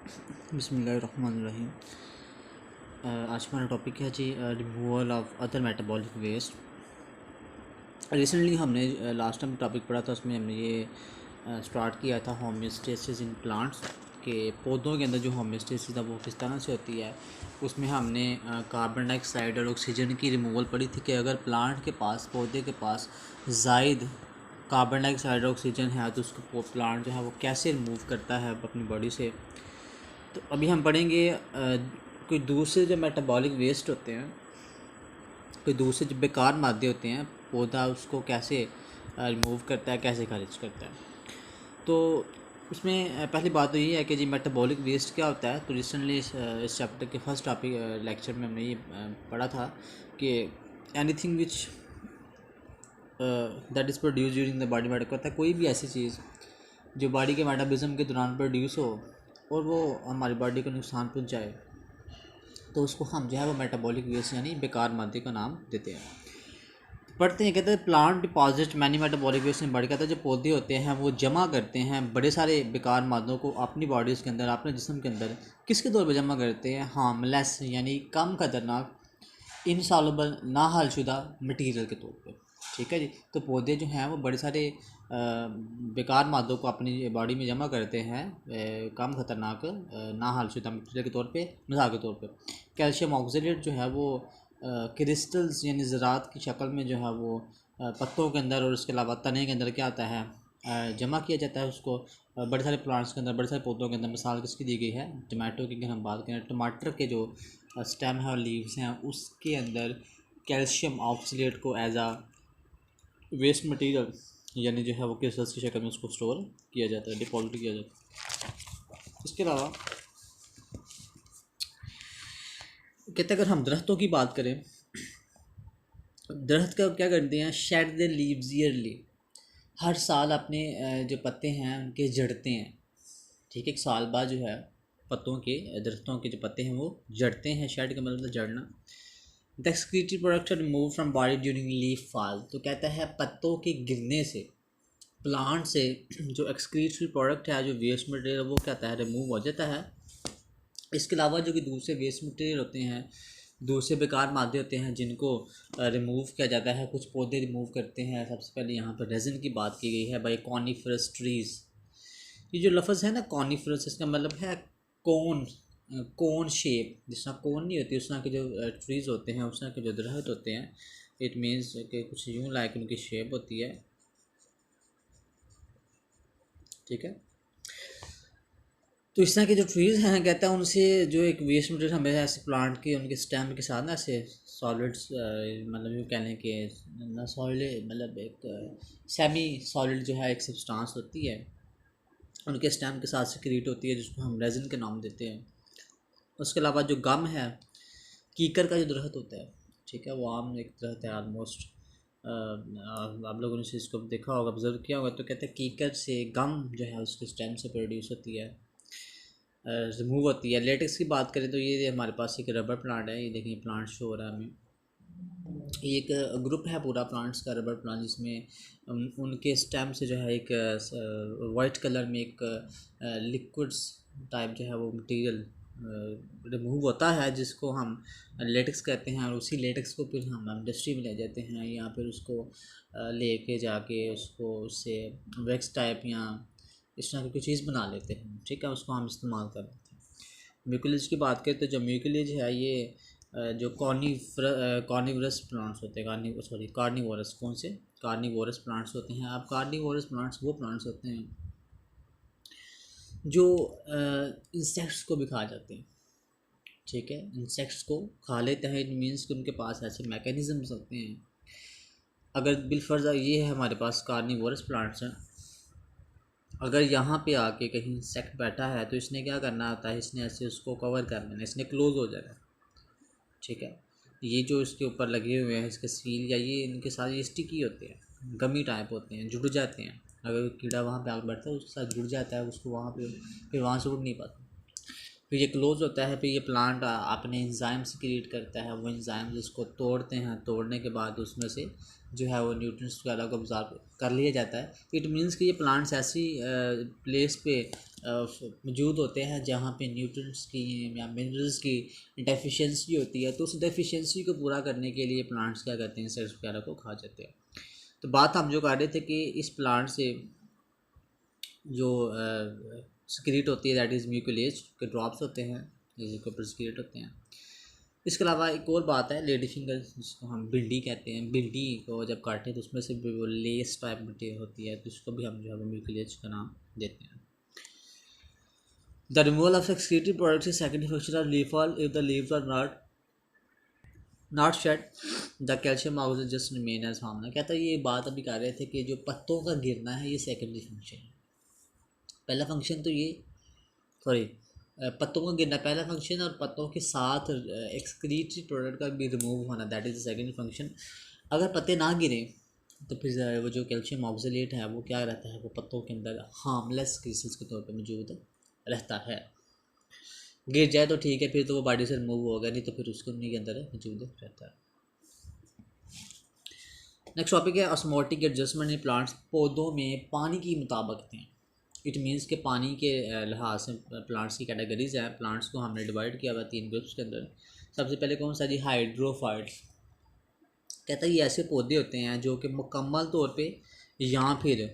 बिस्मिल्लाहिर्रहमानिर्रहीम। आज हमारा टॉपिक है जी removal of other metabolic waste. Recently हमने लास्ट टाइम टॉपिक पढ़ा था, उसमें हमने ये स्टार्ट किया था होम्योस्टेसिस इन प्लांट्स के पौधों के अंदर जो होम्योस्टेसिस है वो किस तरह से होती है। उसमें हमने कार्बन डाइऑक्साइड और ऑक्सीजन की रिमूवल पढ़ी थी कि अगर प्लांट के पास, पौधे के पास ज़ायद कार्बन डाइऑक्साइड और ऑक्सीजन है तो उसको प्लांट जो है वो कैसे रिमूव करता है अपनी बॉडी से। तो अभी हम पढ़ेंगे कोई दूसरे जो मेटाबॉलिक वेस्ट होते हैं, कोई दूसरे जो बेकार मादे होते हैं, पौधा उसको कैसे रिमूव करता है, कैसे खारिज करता है। तो उसमें पहली बात तो ये है कि जी मेटाबॉलिक वेस्ट क्या होता है। तो रिसेंटली इस चैप्टर के फर्स्ट टॉपिक लेक्चर में हमने ये पढ़ा था कि anything which that is produce during the body metabolism होता है कोई भी ऐसी चीज़ जो बॉडी के मेटाबॉलिज्म के दौरान प्रोड्यूस हो और वो हमारी बॉडी को नुकसान पहुंचाए, तो उसको हम जो है वो मेटाबॉलिक वेस्ट यानी बेकार मादे का नाम देते हैं। पढ़ते हैं, कहते हैं plant deposit many metabolic waste में बढ़, कहता है जो पौधे होते हैं वो जमा करते हैं बड़े सारे बेकार मादों को अपनी बॉडीज़ के अंदर, अपने जिस्म के अंदर। किसके तौर पर जमा करते हैं? हार्मलेस यानी कम खतरनाक, इनसॉल्युबल ना हलशुदा मटीरियल के तौर पे। ठीक है जी। तो पौधे जो हैं वो बड़े सारे बेकार मादों को अपनी बॉडी में जमा करते हैं कम ख़तरनाक ना हलशुदा मटीरियल के तौर पे, मिसाल के तौर पे कैल्शियम ऑक्सलेट जो है वो क्रिस्टल्स यानी ज़रात की शक्ल में जो है वो पत्तों के अंदर और उसके अलावा तने के अंदर क्या आता है, जमा किया जाता है उसको बड़े सारे प्लांट्स के अंदर, बड़े सारे पौधों के अंदर। मिसाल किसकी दी गई है? टमाटो की। अगर हम बात करें, टमाटर के जो स्टेम है और लीव्स हैं उसके अंदर कैल्शियम ऑक्सलेट को एज आ वेस्ट मटेरियल यानी जो है वो क्रिस्टल्स की शक्ल में उसको स्टोर किया जाता है, डिपॉजिट किया जाता है। इसके अलावा कहते हैं अगर हम दरख्तों की बात करें, दरख्त का क्या करते हैं? शेड द लीव्स ईयरली, हर साल अपने जो पत्ते हैं उनके जड़ते हैं। ठीक है, एक साल बाद जो है पत्तों के, दरख्तों के जो पत्ते हैं वो जड़ते हैं। शेड का मतलब जड़ना। The excretory product remove from body during leaf fall, तो कहता है पत्तों के गिरने से, प्लांट से जो एक्सक्रीटरी प्रोडक्ट है, जो वेस्ट मटेरियल वो क्या होता है? रिमूव हो जाता है। इसके अलावा जो कि दूसरे वेस्ट मटेरियल होते हैं, दूसरे बेकार मादे होते हैं जिनको रिमूव किया जाता है, कुछ पौधे रिमूव करते हैं। सबसे पहले यहाँ पर रेजिन की बात की गई है बाई कॉनिफरस ट्रीज़। ये जो लफ्ज़ है ना कॉनिफरस, इसका मतलब है कोन, कोन शेप। जिस तरह कोन नहीं होती उस तरह के जो ट्रीज़ होते हैं, उस तरह के जो दरख्त होते हैं, इट मीन्स कि कुछ यूँ लाइक उनकी शेप होती है। ठीक है, तो इस तरह के जो ट्रीज़ हैं, कहता है उनसे जो एक वेस्ट मटेरियल हमें ऐसे प्लांट के उनके स्टेम के साथ ना ऐसे सॉलिड्स, मतलब यूँ कह लें कि ना सॉलिड, मतलब एक सेमी सॉलिड जो है एक सब्सटेंस होती है उनके स्टेम के साथ सिक्रीट होती है, जिसको हम रेजिन के नाम देते हैं। उसके अलावा जो गम है, कीकर का जो दरख्त होता है, ठीक है, वो आम एक दरख्त है ऑलमोस्ट, आप लोगों ने इसको देखा होगा, ऑब्जर्व किया होगा। तो कहते हैं कीकर से गम जो है उसके स्टेम से प्रोड्यूस होती है, रिमूव होती है। लेटेक्स की बात करें तो ये हमारे पास एक रबर प्लांट है, ये देखिए प्लांट शो हो रहा है हमें। ये एक ग्रुप है पूरा प्लांट्स का, रबर प्लांट, जिसमें उनके स्टेम से जो है एक वाइट कलर में एक लिक्विड्स टाइप जो है वो मटेरियल रिमूव होता है, जिसको हम लेटेक्स कहते हैं। और उसी लेटेक्स को फिर हम इंडस्ट्री में ले जाते हैं या फिर उसको लेके जाके उसको उससे वैक्स टाइप या इस तरह की कोई चीज़ बना लेते हैं। ठीक है, उसको हम इस्तेमाल कर लेते हैं। म्यूकोलिज की बात करें तो जो म्यूकोलिज है ये जो कार्निवरस प्लांट्स होते हैं, कार्निवोरस, कौन से? कार्निवोरस प्लांट्स होते हैं। अब कार्निवोरस प्लांट्स वो प्लांट्स होते हैं जो इंसेक्ट्स को भी खा जाते हैं। ठीक है, इंसेक्ट्स को खा लेते हैं। इट मीन्स कि उनके पास ऐसे मैकेनिज़म्स होते हैं। अगर बिलफर्ज ये है हमारे पास कार्निवोरस प्लांट्स हैं, अगर यहाँ पे आके कहीं इंसेक्ट बैठा है तो इसने क्या करना होता है? इसने ऐसे उसको कवर कर लेना, इसने क्लोज हो जाना। ठीक है, ये जो इसके ऊपर लगे हुए हैं इसके सील या ये इनके साथ ये स्टिकी होते हैं, गमी टाइप होते हैं, जुड़ जाते हैं। अगर कीड़ा वहाँ पे आकर बैठता है उसके साथ जुड़ जाता है, उसको वहाँ पे फिर वहाँ से उड़ नहीं पाता। फिर ये क्लोज होता है, फिर ये प्लांट अपने एंजाइम्स क्रिएट करता है, वो एंजाइम्स उसको तोड़ते हैं, तोड़ने के बाद उसमें से जो है वो न्यूट्रिएंट्स वगैरह को ऑब्जॉर्ब कर लिया जाता है। इट मीन्स कि ये प्लांट्स ऐसी प्लेस पे मौजूद होते हैं जहाँ पे न्यूट्रिएंट्स की या मिनरल्स की डेफिशिएंसी होती है, तो उस डेफिशिएंसी को पूरा करने के लिए प्लांट्स क्या करते हैं, इंसेक्ट्स वगैरह को खा जाते हैं। तो बात हम जो कर रहे थे कि इस प्लांट से जो सिक्रीट होती है दैट इज़ म्यूकुलेज के ड्रॉप्स होते हैं, जिसके ऊपर सिक्रीट होते हैं। इसके अलावा एक और बात है लेडी फिंगर, जिसको हम भिंडी कहते हैं। भिंडी को जब काटें तो उसमें से भी वो लेस टाइप मटेरियल होती है, तो उसको भी हम जो है वो म्यूकुलेज का नाम देते हैं। The removal of excretory products is secondary function of leaf oil if the leaves are not shed the calcium oxygen just remain as फार्मना। कहता है ये बात अभी कर रहे थे कि जो पत्तों का गिरना है ये सेकेंडरी फंक्शन है। पहला फंक्शन तो ये सॉरी पत्तों का गिरना पहला फंक्शन, और पत्तों के साथ एक्सक्रीटरी प्रोडक्ट का भी रिमूव होना that is the second function. अगर पत्ते ना गिरें तो फिर वो जो कैल्शियम ऑक्सलेट है वो क्या रहता है, वो पत्तों के अंदर हार्मलेस क्रिस्टल्स के तौर पे मौजूद रहता है। गिर जाए तो ठीक है, फिर तो वो बॉडी से रिमूव होगा, नहीं तो फिर उसके उन्हीं के अंदर मौजूद रहता है। नेक्स्ट टॉपिक है ऑस्मोटिक एडजस्टमेंट इन प्लांट्स। पौधों में पानी की मुताबिकतें। इट मीन्स के पानी के लिहाज से प्लांट्स की कैटेगरीज हैं। प्लांट्स को हमने डिवाइड किया हुआ 3 ग्रुप्स के अंदर। सबसे पहले कौन सा जी, हाइड्रोफाइट्स। कहता है ये ऐसे पौधे होते हैं जो कि मुकम्मल तौर पे या फिर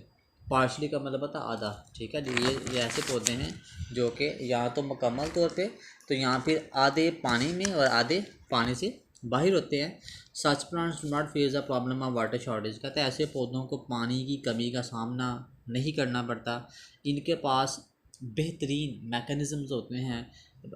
पार्शली का मतलब पता आधा, ठीक है जी, ये ऐसे पौधे हैं जो कि या तो मुकम्मल तौर पे तो या फिर आधे पानी में और आधे पानी से बाहर होते हैं। सच plants do not face the problem of water shortage. कहते हैं ऐसे पौधों को पानी की कमी का सामना नहीं करना पड़ता। इनके पास बेहतरीन मैकेनिज़म्स होते हैं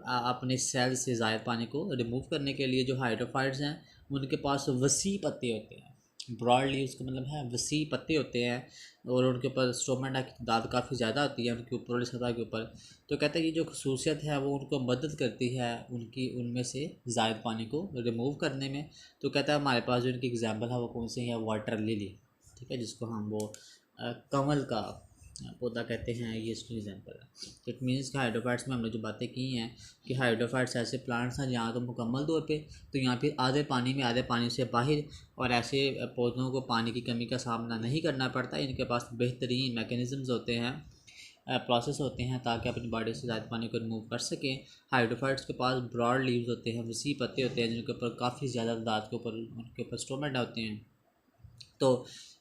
अपने सेल से ज़ायद पानी को रिमूव करने के लिए। जो हाइड्रोफाइट्स हैं उनके पास वसी पत्ते होते हैं, ब्रॉडली उसका मतलब है वसी पत्ते होते हैं, और उनके ऊपर स्टोमेटा की तादाद काफ़ी ज़्यादा होती है उनके ऊपर सतह के ऊपर। तो कहते हैं कि जो खसूसियत है वो उनको मदद करती है उनकी उनमें से ज़ायद पानी को रिमूव करने में। तो कहता है हमारे पास जो इनकी एग्जांपल है वो कौन सी है, वाटर लिली, ठीक है, जिसको हम वो कमल का पौधा कहते हैं, ये इसकी एग्जांपल है। तो इट मीन्स कि हाइड्रोफाइट्स में हमने जो बातें की हैं कि हाइड्रोफाइट्स ऐसे प्लांट्स हैं जहाँ तो मुकम्मल तौर पे तो यहाँ फिर आधे पानी में आधे पानी से बाहर, और ऐसे पौधों को पानी की कमी का सामना नहीं करना पड़ता। इनके पास बेहतरीन मैकेनिज़म्स होते हैं, प्रोसेस होते हैं ताकि अपनी बॉडी से ज़्यादा पानी को रिमूव कर सकें। हाइड्रोफाइट्स के पास ब्रॉड लीव्स होते हैं, वसी पत्ते होते हैं जिनके ऊपर काफ़ी ज़्यादा तादाद के ऊपर उनके ऊपर स्टोमेटा होते हैं। तो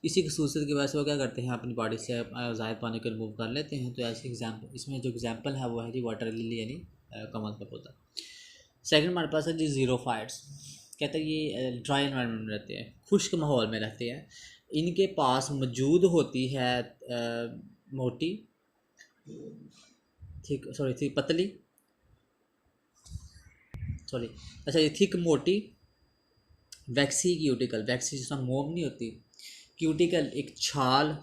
इसी खसूसियत की वजह से वो क्या करते हैं, अपनी बॉडी से ज़ायदा पानी को रिमूव कर लेते हैं। तो ऐसे एग्जाम्पल इसमें जो एग्जाम्पल है वो है जी वाटर लिली यानी कमल का पौधा। सेकंड हमारे पास है जी ज़ीरोफाइट्स। कहते हैं ये ड्राई एनवायरनमेंट में रहते हैं, खुश्क माहौल में रहते हैं। इनके पास मौजूद होती है मोटी थिक सॉरी थी पतली सॉरी अच्छा ये थिक मोटी वैक्सी क्यूटिकल, वैक्सी जिसमें मोम नहीं होती, क्यूटिकल एक छाल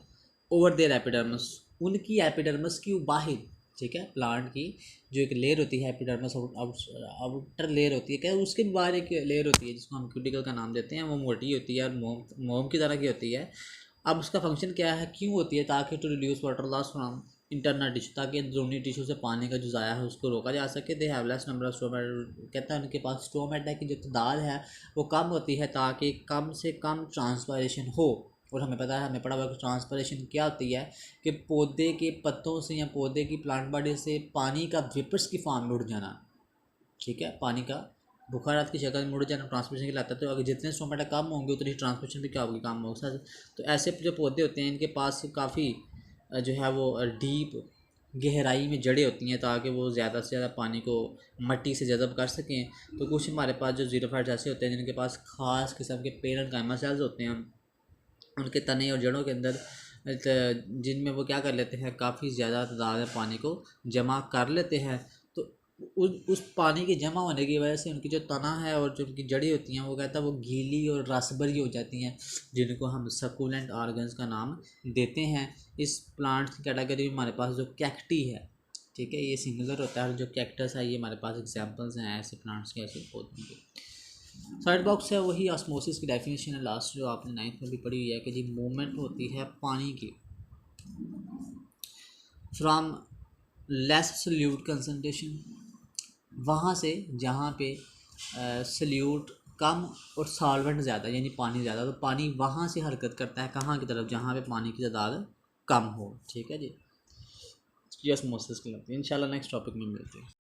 ओवर देयर एपिडर्मस, उनकी एपिडर्मस की बाहर, ठीक है, प्लांट की जो एक लेयर होती है एपिडर्मस आउटर लेयर होती है, क्या उसके भी बाहर एक लेयर होती है जिसको हम क्यूटिकल का नाम देते हैं। वो मोटी होती है और मोम की तरह की होती है। अब उसका फंक्शन क्या है, क्यों होती है, ताकि to reduce water loss from internal tissue, ताकि अंदरूनी टिश्यू से पानी का जो ज़ाया है उसको रोका जा सके। They have less number of stomata. कहता है उनके पास स्टोमेटा की जो तादाद है वो कम होती है ताकि कम से कम ट्रांसपायरेशन हो। और हमें पता है, हमें पढ़ा हुआ कि ट्रांसपायरेशन क्या होती है कि पौधे के पत्तों से या पौधे की प्लांट बॉडी से पानी का वेपर्स की फॉर्म में उड़ जाना, ठीक है, पानी का बुखारात की शक्ल में उड़ जाना ट्रांसमिशन के लाता है। तो अगर जितने स्टोमेटा कम होंगे उतनी ट्रांसमिशन भी क्या होगी, कम होगा। तो ऐसे जो पौधे होते हैं इनके पास काफ़ी जो है वो डीप गहराई में जड़ें होती हैं ताकि वो ज़्यादा से ज़्यादा पानी को मट्टी से जज़ब कर सकें। तो कुछ हमारे पास जो ज़ीरोफाइट्स ऐसे होते हैं जिनके पास ख़ास किस्म के पेरेंकाइमा सेल्स होते हैं उनके तने और जड़ों के अंदर, जिनमें वो क्या कर लेते हैं, काफ़ी ज़्यादा तादाद में पानी को जमा कर लेते हैं। तो उस पानी के जमा होने की वजह से उनकी जो तना है और जो उनकी जड़ी होती हैं वो कहता है वो गीली और रसभरी हो जाती हैं, जिनको हम सकुलेंट ऑर्गन्स का नाम देते हैं। इस प्लांट्स की कैटेगरी में हमारे पास जो कैक्टी है, ठीक है, ये सिंगुलर होता है, और जो कैक्टस है ये हमारे पास एग्जांपल्स हैं ऐसे प्लांट्स के, ऐसे पौधों के। थर्ड बॉक्स है वही ऑस्मोसिस की डेफिनेशन है लास्ट जो आपने 9th में भी पढ़ी हुई है कि जी मूवमेंट होती है पानी की फ्रॉम लेस सोल्यूट कंसनट्रेशन वहाँ से जहाँ पे सल्यूट कम और सॉल्वेंट ज़्यादा यानी पानी ज़्यादा, तो पानी वहाँ से हरकत करता है कहाँ की तरफ, जहाँ पे पानी की तादाद कम हो। ठीक है जी, ये ऑस्मोसिस कहलाती है। इंशाल्लाह नेक्स्ट टॉपिक में मिलते हैं।